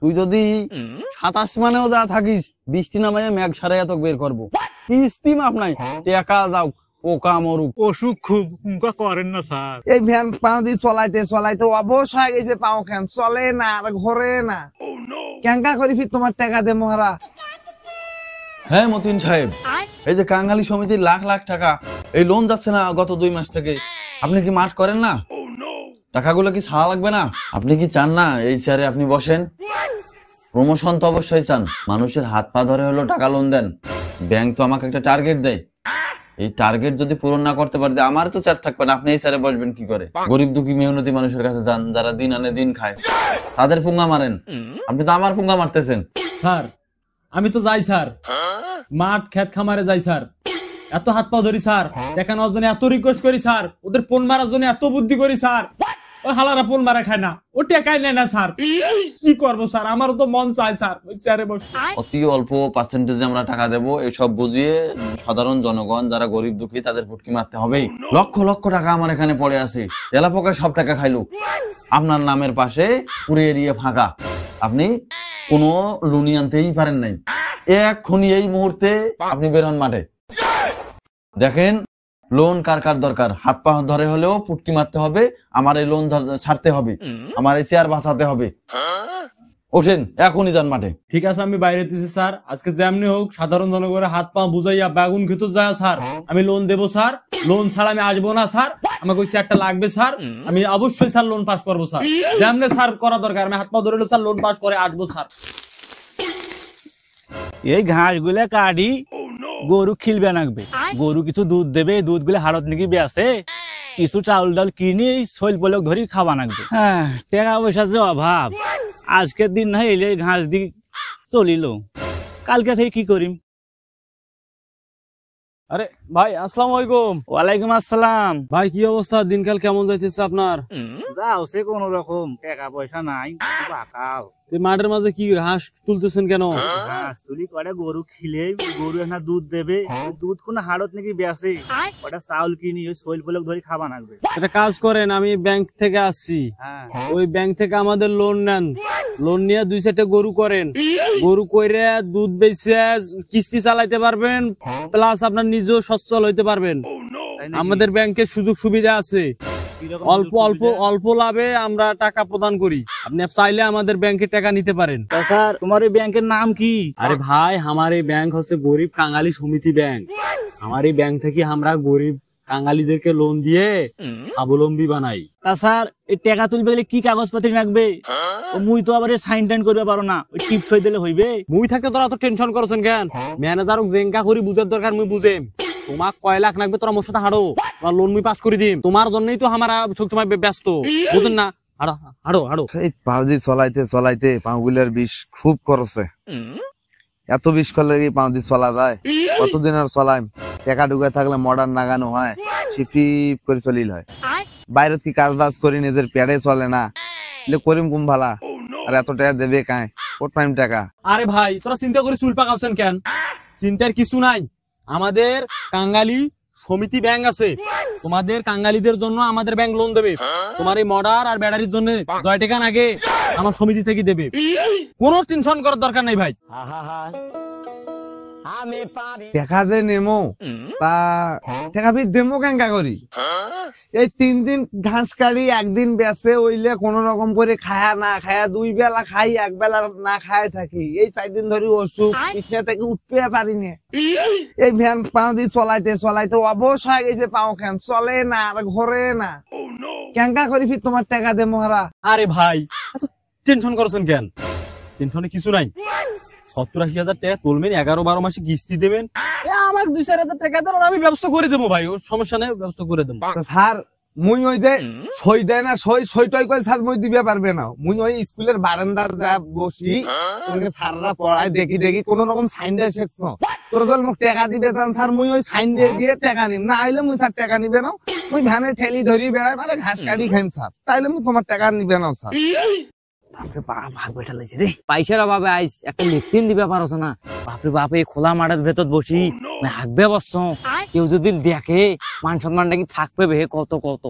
তুই যদি 27 মানেও যা থাকিস, বৃষ্টি নামায় মেঘ সারাইয়া তোকে বের করবো। কিস্তি মাপ নাই, টাকা যাও পোকা মরুক। অসুখ খুব উনকা করেন না স্যার। এই ভ্যান পাও দিয়ে চলাইতে চলাইতে অবশ হয়ে গেছে, পাও খান চলে না আর ঘরে না। কেঙ্কা করি ফির তোমার টাকা দে মহারা। হ্যাঁ মতিন সাহেব, এই যে কাঙ্গালি সমিতির লাখ লাখ টাকা এই লোন যাচ্ছে না গত 2 মাস থেকে, আপনি কি মাঠ করেন না? টাকাগুলো কি ছাড়া লাগবে না? আপনি কি চান না এই চেয়ারে আপনি বসেন? প্রমোশন তো অবশ্যই চান, মানুষের হাত পা ধরে হলো টাকা লোন দেন। ব্যাংক তো আমাকে একটা টার্গেট দেয়, এই টার্গেট যদি পূরণ না করতে পারে আমার তো চার থাকবে না। আপনি এই চেয়ারে বসবেন কি করে? গরিব দুঃখী মেহনতি মানুষের কাছে যান, যারা দিন আনে দিন খায়, তাদের পুঙ্গা মারেন। আপনি তো আমার পুঙ্গা মারতেছেন। স্যার আমি তো যাই স্যার, মাঠ খেত খামারে যাই স্যার, এত হাত পা ধরি স্যার, টাকা নেওয়ার জন্য এত রিকোয়েস্ট করি স্যার, ওদের ফোন মারার জন্য এত বুদ্ধি করি স্যার, ওই হালারা ফোন মারা খায় না, ও টাকাই নেয় না স্যার। কি করবো স্যার, আমারও তো মন চায় স্যার ওই চেয়ারে বসে। অতি অল্প পার্সেন্টেজে আমরা টাকা দেবো, এসব বুঝিয়ে সাধারণ জনগণ যারা গরিব দুঃখী তাদের ফুটকি মারতে হবে। লক্ষ লক্ষ টাকা আমার এখানে পড়ে আছে, তেলা পোকায় সব টাকা খাইলো। আপনার নামের পাশে পুরো এরিয়া ফাঁকা, আপনি কোনো লোনই আনতেই পারেন নাই। এক্ষুনি এই মুহূর্তে আপনি বের হন মাঠে, দেখেন লোন কার কার দরকার। হাত পা ধরে হলেও পুটকি মারতে হবে, আমার এই লোন ছাড়তে হবে, আমার এই চেয়ার বাঁচাতে হবে। ওঠেন এখনই যান মাঠে। ঠিক আছে আমি বাইরে দিছি স্যার, আজকে যেমনি হোক সাধারণ জনগণের হাত পা বুঝাইয়া বেগুন খেত যায় স্যার, আমি লোন দেবো স্যার, লোন ছাড়া আমি আসবো না স্যার, আমাকে ওই চেয়ারটা লাগবে স্যার, আমি অবশ্যই স্যার লোন পাস করবো স্যার, যেমনি স্যার করা দরকার আমি হাত পা ধরে স্যার লোন পাস করে আসবো স্যার। এই ঘাস গুলা কাটি গরু খিলবে নাকবে, গরু কিছু দুধ দেবে, দুধ গুলো হাড়ত নাকি বেছে, কিছু চাউল ডাল কিনে শৈল পলক ধরি খাওয়া নাকবে। হ্যাঁ টাকা পয়সা যে অভাব, আজকের দিন না এলে ঘাস দি চলিল, কালকে থেকে কি করিম। আরে ভাই আসসালামু আলাইকুম। ওয়ালাইকুম আসসালাম। ভাই কি অবস্থা, দিনকাল কেমন যাইতেছে আপনার? যাও সে কোন রকম, টাকা পয়সা নাই, বাকাল। মাঠের মাঝে কি ঘাস তুলতেছেন কেন? ঘাস তুলি করে গরু খিলে, গরু একটা দুধ দেবে, দুধ কোন হাড়ত নাকি বেছে, ওটা চাউল কিনি ওই শৈল পলক ধরি খাওয়া নাকবে। একটা কাজ করেন, আমি ব্যাংক থেকে আসছি, ওই ব্যাংক থেকে আমাদের লোন নেন, লোন নিয়ে 2-4টা গরু করেন, গরু কইরে দুধ বেচে কিস্তি চালাইতে পারবেন, প্লাস আপনার নিজেও সচ্ছল হইতে পারবেন। আমাদের ব্যাংকের সুযোগ সুবিধা আছে, অল্প অল্প অল্প লাভে আমরা টাকা প্রদান করি, আপনি চাইলে আমাদের ব্যাংকে টাকা নিতে পারেন। স্যার তোমার এই ব্যাংকের নাম কি? আরে ভাই আমার এই ব্যাংক হচ্ছে গরিব কাঙ্গালি সমিতি ব্যাংক, আমার এই ব্যাংক থেকে আমরা গরিব কাঙ্গালিদেরকে লোন দিয়ে স্বাবলম্বী বানাই। তা স্যার এই টাকা তুলবে গেলে কি কাগজপত্র লাগবে? মুই তো আবার সাইন টাইন করবে পারো না, ওই টিপ সই দিলে হইবে? মুই থাকতে তোরা তো টেনশন করছেন কেন? ম্যানেজার জেঙ্কা করি বুঝার দরকার, মুই বুঝেম। তোমার কয় লাখ লাগবে তোরা মোর সাথে হাঁটো, তোমার লোন মুই পাস করে দিম, তোমার জন্যই তো আমরা সবসময় ব্যস্ত, বুঝেন না? হাঁটো হাঁটো হাঁটো। এই পাউজি চলাইতে চলাইতে পাউগুলার বিষ খুব করছে, এত বিষ করলে কি পাউজি চলা যায়? কতদিন আর চলাইম? টাকা ঢুকে থাকলে মডার্ন নাগানো হয়, সিপিপ করে চলিল হয়। বাইরে কি কাজ বাজ করি, নিজের পেটে চলে না, করিম কুম ভালা, আর এত টাকা দেবে কায়, কোট পাইম টাকা? আরে ভাই তোরা চিন্তা করে চুল পাকাচ্ছেন কেন? চিন্তার কিছু নাই, আমাদের কাঙ্গালি সমিতি ব্যাংক আছে, তোমাদের কাঙ্গালিদের জন্য আমাদের ব্যাংক লোন দেবে, তোমার এই মডার আর ব্যাটারির জন্য 6 টাকা আগে আমার সমিতি থেকে দেবে, কোনো টেনশন করার দরকার নাই ভাই। টাকা যে নেমো তা টাকা ফির দেমো কেঙ্কা করি? এই 3 দিন ঘাস কাটি, একদিন বেচে ওইলে কোন রকম করে খায়া না খায়া, 2 বেলা খাই 1 বেলা না খায় থাকি, এই 4 দিন ধরে অসুখ, বিছনা থেকে উঠতে পারি না। এই ভ্যান পাও দিয়ে চলাইতে চলাইতে অবশ হয়ে গেছে, পাও খান চলে না আর ঘরে না। কেঙ্কা করি ফির তোমার টাকা দে মহারা। আরে ভাই এত টেনশন করছেন কেন? টেনশনে কিছু নাই, 70-80 হাজার টাকা তুলবেন, 11-12 মাসে কিস্তি দেবেন, আমার 2-4 হাজার টাকা দেন, আমি ব্যবস্থা করে দেবো ভাই, ওর সমস্যা নেই, ব্যবস্থা করে দেবো। স্যার মুই ওই যে সই দেয় না, সই টই করে স্যার মই দিবে পারবে না, মুই ওই স্কুলের বারান্দার যা বসি, তোমাকে স্যাররা পড়ায় দেখি দেখি কোন রকম সাইন দিয়ে শেখছ, তোরা তো মোক টাকা দিবে চান স্যার, মুই ওই সাইন দিয়ে দিয়ে টাকা নিম, না আইলে মুই স্যার টাকা নিবে না, মুই ভ্যানে ঠেলি ধরি বেড়াই, মানে ঘাস কাটি খাইম স্যার, তাইলে মুই তোমার টাকা নিবে না স্যার। পয়সার অভাবে আইস একটা লিফটিন দিবে পারছ না, বাপরে বাপ এই খোলা মাঠের ভেতর বসি হাঁকবে বসছ, কেউ যদি দেখে মান সম্মানটা কি থাকবে বে কত কত।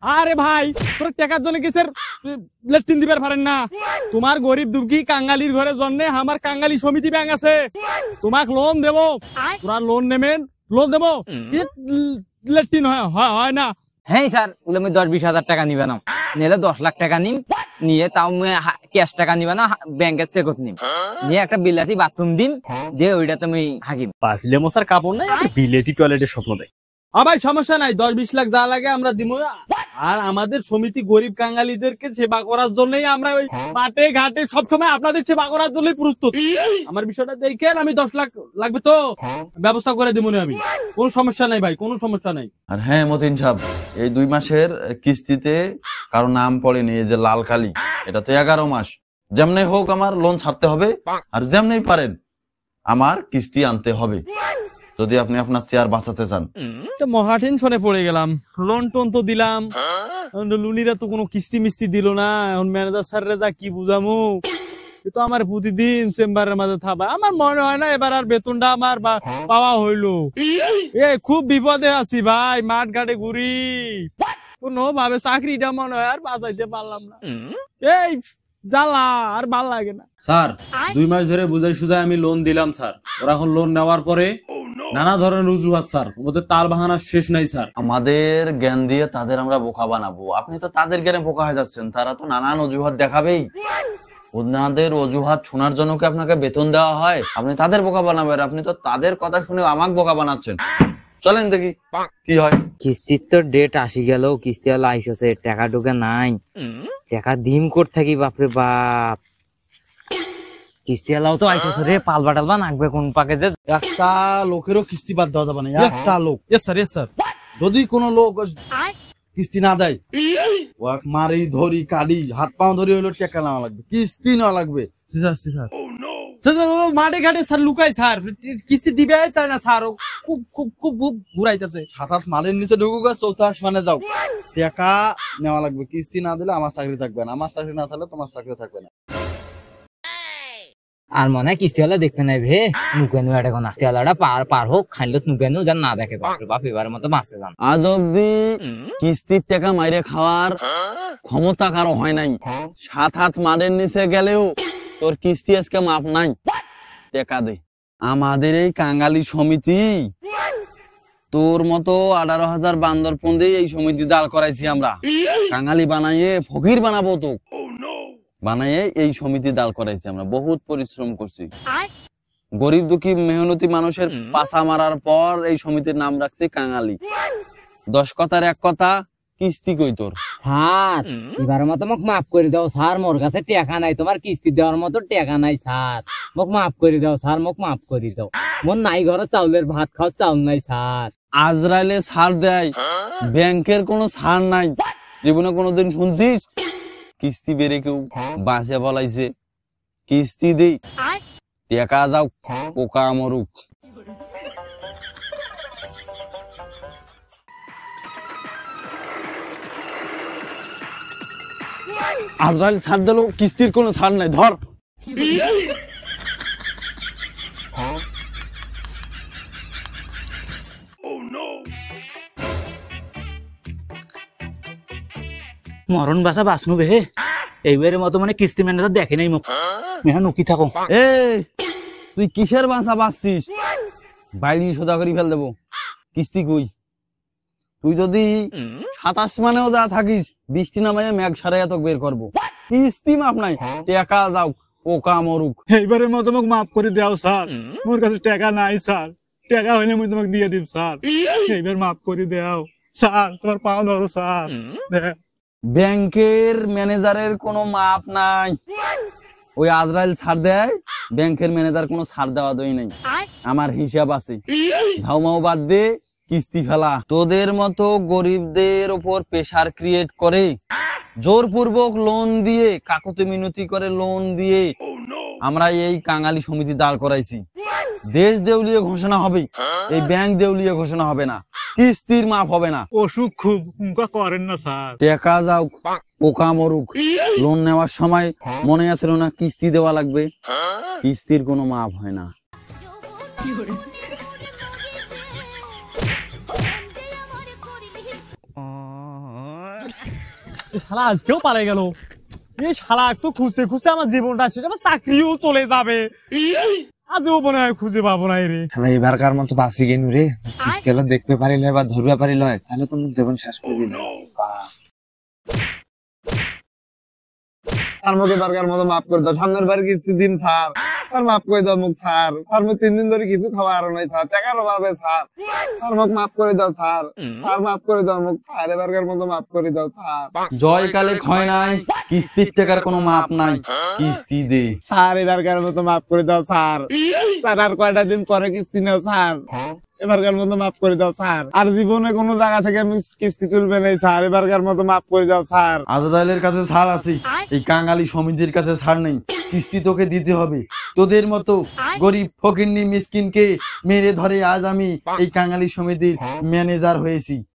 আরে ভাই তোর টাকার জন্য কিসের লেট্রিন দিবার পারেন না? তোমার গরিব দুঃখী কাঙ্গালির ঘরের জন্য আমার কাঙ্গালি সমিতি ব্যাংক আছে, তোমাক লোন দেবো, তোরা লোন নেবেন, লোন দেবো, লেট্রিন হয় না। হ্যাঁ স্যার, বলে আমি 10-20 হাজার টাকা নিবে না, নিলে 10 লাখ টাকা নিম, নিয়ে তাও ক্যাশ টাকা নিবে না, ব্যাংকের চেকত নিম, নিয়ে একটা বিলাতি বাথরুম দিম, দিয়ে ওইটা তুমি হাকিম। পাঁচলে মশার কাপড় নাই, বিলেতি টয়লেটের স্বপ্ন দেয়। ভাই সমস্যা নাই, 10-20 লাখ যা লাগে আমরা দিব। আর আমাদের সমিতি গরিব কাঙ্গালিদেরকে সেবা করার জন্যই আমরা ওই মাঠে ঘাটে সবসময় আপনাদের সেবা করার জন্যই প্রস্তুত। আমার বিষয়টা দেখেন, আমি 10 লাখ লাগবে তো ব্যবস্থা করে দিব আমি, কোনো সমস্যা নাই ভাই, কোনো সমস্যা নাই। আর হ্যাঁ মতিন সাহেব, এই 2 মাসের কিস্তিতে কারো নাম পড়েনি, এই যে লাল কালি, এটা তো 11 মাস। যেমনি হোক আমার লোন ছাড়তে হবে, আর যেমনি পারেন আমার কিস্তি আনতে হবে, যদি আপনি আপনার চেয়ার বাঁচাতে চান। মহা টেনশনে পড়ে গেলাম, লোন টোন তো দিলাম, লুনিরা তো কোনো কিস্তি মিস্তি দিল না, এখন ম্যানেজার স্যাররা যা কি বুঝামু, তো আমার প্রতিদিন চেম্বারের মাঝে থাকা, আমার মনে হয় না এবার আর বেতনটা আমার পাওয়া হইলো। খুব বিপদে আছি ভাই, মাঠ ঘাটে ঘুরি, কোনো ভাবে চাকরিটা মনে হয় আর বাঁচাইতে পারলাম না, এই জ্বালা আর ভাল লাগে না। স্যার 2 মাস ধরে বুঝাই সুঝাই আমি লোন দিলাম স্যার, ওরা এখন লোন নেওয়ার পরে নানা ধরনের অজুহাত স্যার, ওদের তাল বাহানার শেষ নাই স্যার। আমাদের জ্ঞান দিয়ে তাদের আমরা বোকা বানাবো? আপনি তো তাদের জ্ঞানে বোকা হয়ে যাচ্ছেন, তারা তো নানান অজুহাত দেখাবেই। ওনাদের অজুহাত শোনার জন্য কি আপনাকে বেতন দেওয়া হয়? আপনি তাদের বোকা বানাবেন, আপনি তো তাদের কথা শুনে আমাকে বোকা বানাচ্ছেন। চলেন দেখি কি হয়। কিস্তির তো ডেট আসি গেল, কিস্তি হলো আইসছে, টাকা ঢুকে নাই, টাকা দিম করতে থাকি, বাপরে বাপ, কিস্তি এলাও তো আইসছে রে, পালবা টালবা নাকবে কোন পাকে যে। একটা লোকেরও কিস্তি বাদ দেওয়া যাবে না, একটা লোক, ইয়েস স্যার, ইয়েস স্যার। যদি কোনো লোক কিস্তি না দেয়, ওয়াক মারি ধরি কাটি হাত পাও ধরি হইলো টাকা নেওয়া লাগবে, কিস্তি নেওয়া লাগবে। মাঠে ঘাটে স্যার লুকাই স্যার, কিস্তি দিবে চাই না স্যার, খুব খুব খুব খুব ঘুরাইতেছে। 7 মালের নিচে ঢুকুক, 4 মানে যাও, টাকা নেওয়া লাগবে, কিস্তি না দিলে আমার চাকরি থাকবে না, আমার চাকরি না থাকলে তোমার চাকরি থাকবে না। আর মনে হয় কিস্তি হলে দেখবে না ভে, নুকে নু এটা কোনা চেলাটা পার হোক, খাইলে নুকে নু যেন না দেখে, বাপরে বাপ, এবারের মতো বাঁচে যান। আজ অব্দি কিস্তির টাকা মাইরে খাওয়ার ক্ষমতা কারো হয় নাই। 7 হাত মারের নিচে গেলেও তোর কিস্তি আজকে মাপ নাই, টাকা দে। আমাদের এই কাঙ্গালি সমিতি তোর মতো 18,000 বান্দরপন্দি এই সমিতি দাঁড় করাইছি আমরা, কাঙ্গালি বানাইয়ে ফকির বানাবো তো, বানাইয়ে এই সমিতি দাঁড় করাইছি আমরা, বহুত পরিশ্রম করছি। গরিব দুঃখী মেহনতি মানুষের পাছা মারার পর এই সমিতির নাম রাখছি কাঙ্গালি। 10 কথার 1 কথা, কিস্তি কই তোর? স্যার এবারের মতো মোক মাফ করে দাও স্যার, মোর কাছে টাকা নাই, তোমার কিস্তি দেওয়ার মতো টাকা নাই স্যার, মোক মাফ করে দাও স্যার, মোক মাফ করে দাও, মোর নাই ঘরে চাউলের ভাত খাওয়া চাউল নাই স্যার। আজরাইলে ছাড় দেয়, ব্যাংকের কোনো ছাড় নাই। জীবনে কোনোদিন শুনছিস কিস্তি বেড়ে কেউ বাঁচে বলাইছে? কিস্তি দেই, টাকা যাও, পোকা মরুক। আজরাইল ছাড় দিল, কিস্তির কোনো ছাড় নাই, ধর। মরণ বাসা বাঁচনু বে, এইবারের মতো মানে কিস্তি ম্যানেজার দেখে নাই মোক, নুকি থাকো। এ তুই কিসের বাঁচা বাঁচছিস? বাইরে সোজা করে ফেল দেবো। কিস্তি কই? তুই যদি 27 মানেও যা থাকিস, বৃষ্টি নামাইয়া মেঘ সারাইয়া তোকে বের করবো। কিস্তি মাপ নাই, টাকা যাও, পোকা মরুক। এইবারের মতো মোক মাফ করে দাও স্যার, মোর কাছে টাকা নাই স্যার, টাকা হইলে আমি তোমাকে দিয়ে দিব স্যার, এইবার মাফ করে দাও স্যার, তোমার পাও ধরো স্যার। ব্যাংকের ম্যানেজারের কোনো মাপ নাই, ওই আজরাইল ছাড় দেয়, ব্যাংকের ম্যানেজার কোনো ছাড় দেওয়া দই নাই, আমার হিসাব আছে। ঝাউমাও বাদ দে, কিস্তি ফেলা। তোদের মতো গরিবদের উপর প্রেসার ক্রিয়েট করে জোরপূর্বক লোন দিয়ে, কাকুতি মিনতি করে লোন দিয়ে আমরা এই কাঙ্গালি সমিতি দাঁড় করাইছি। দেশ দেউলিয়ে ঘোষণা হবে, এই ব্যাংক দেউলিয়ে ঘোষণা হবে না, কিস্তির মাপ হবে না। অসুখ খুব করেন না স্যার, টাকা যাও, পোকা মরুক। লোন নেওয়ার সময় মনে আছিল না কিস্তি দেওয়া লাগবে? কিস্তির কোনো মাপ হয় না। শালা আজকেও পারে গেল। এই শালা তো খুঁজতে খুঁজতে আমার জীবনটা শেষ, আমার চাকরিও চলে যাবে। আজও মনে হয় খুঁজে পাবো না রে। এবারকার মতো বাঁচি গেনু রে, কিস্তি এলো দেখতে পারিলে বা ধরবে পারিল তাহলে তো মুখ জীবন শেষ করে দিল। আর মুখে বারকার মতো মাফ করে দাও, সামনের বার কিস্তি দিন স্যার, আর মাফ করে দাও মুখ স্যার, আর মুখ 3 দিন ধরে কিছু খাওয়া আর নাই স্যার, টাকার অভাবে স্যার, আর মুখ মাফ করে দাও স্যার, আর মাফ করে দাও মুখ স্যার, এবারকার মতো মাফ করে দাও স্যার। জয়কালে ক্ষয় নাই, কিস্তির টাকার কোনো মাপ নাই, কিস্তি দে। স্যার এবারকার মতো মাফ করে দাও স্যার, স্যার আর কয়টা দিন পরে কিস্তি নাও স্যার, এবারকার মতো মাফ করে দাও স্যার, আর জীবনে কোনো জায়গা থেকে আমি কিস্তি তুলবে নাই স্যার, এবারকার মতো মাফ করে দাও স্যার। আজাদাইলের কাছে ছাড় আছে, এই কাঙালি সমিতির কাছে ছাড় নেই, কিস্তি তোকে দিতে হবে। তোদের মতো গরিব ফকিন্নি মিসকিনকে মেরে ধরে আজ আমি এই কাঙালি সমিতির ম্যানেজার হয়েছি।